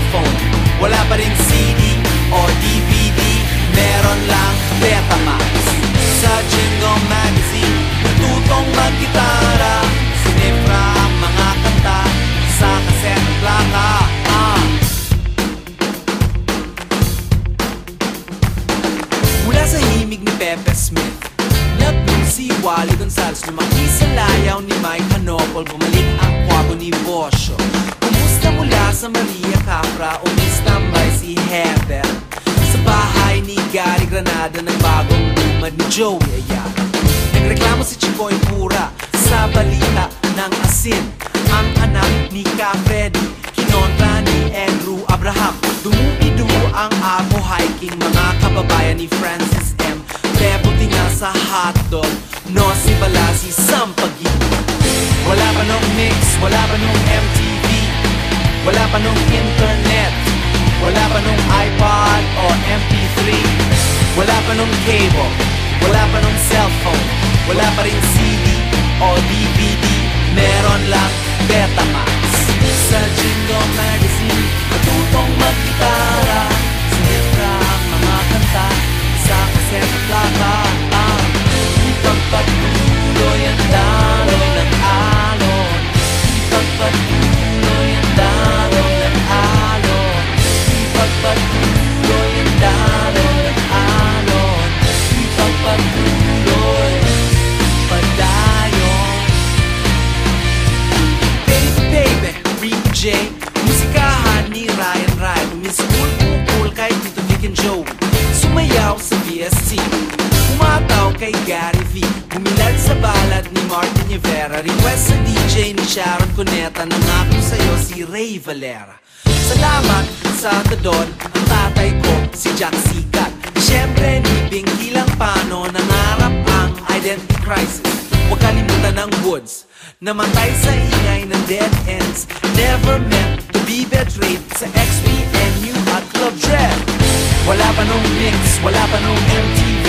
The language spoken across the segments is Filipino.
cellphone. Wala pa rin CD o DVD, meron lang Betamax. Sa Jingle Magazine, natutong mag-gitara, sinifra ang mga kanta sa kaset at plaka. Mula sa himig ni Pepe Smith, nag-bloom si Wally Gonzales, lumaki sa layaw ni Mike Hanopol, bumalik ang kwago ni Bosio. Kumusta mula sa Maria Capra, umistambay si Heather. Sa bahay ni Gary Granada, nagbagong lumad ni Joey Ayala. Nagreklamo si Chicoy Pura sa balita ng asin. Ang anak ni Ka-Freddy, kinontra ni Andrew Abraham. Dumupido ang Apo Hiking, mga kababayan ni Francis M. Peputi nga sa hotdog, no si Balasi Sampagi. Wala pa nung mix, wala pa nung MTV, wala pa nung internet, wala pa nung iPod o MP3, wala pa nung cable, wala pa nung cellphone, wala pa rin CD o DVD, meron lang Betamax. Sa Jingle Magazine, natutong mag-gitara, sinifra ang mga kanta sa kaset at plaka. Ipagpatuloy ang daloy ng alon, ipagpatuloy ang daloy ng alon, ipagpatuloy ang daloy ng alon, ipagpatuloy padayon. Baby, baby, Rico J, musikahan ni Ryan Ryan, umiskul kukul kay Tito Vic and Joe, sumayaw sa VSC, umataw kay Gary V, bumilad sa balad ni Martin Rivera, request sa DJ ni Sharon Cuneta, nangako sa'yo si Ray Valera. Salamat sa Tadon, ang tatay ko si Jack Sikat. Siyempre ni Bingi lang Pano, nangarap ang identity crisis. Huwag kalimutan ng Woods, namatay sa ingay ng dead ends, never meant to be betrayed sa XPNU at Club Dread. Wala pa nung mix, wala pa nung MTV,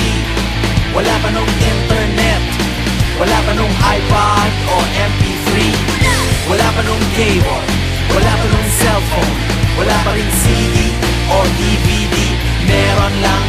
wala pa nung internet, wala pa nung iPod o MP3, wala pa nung cable, wala pa nung cellphone, wala pa rin CD o DVD, meron lang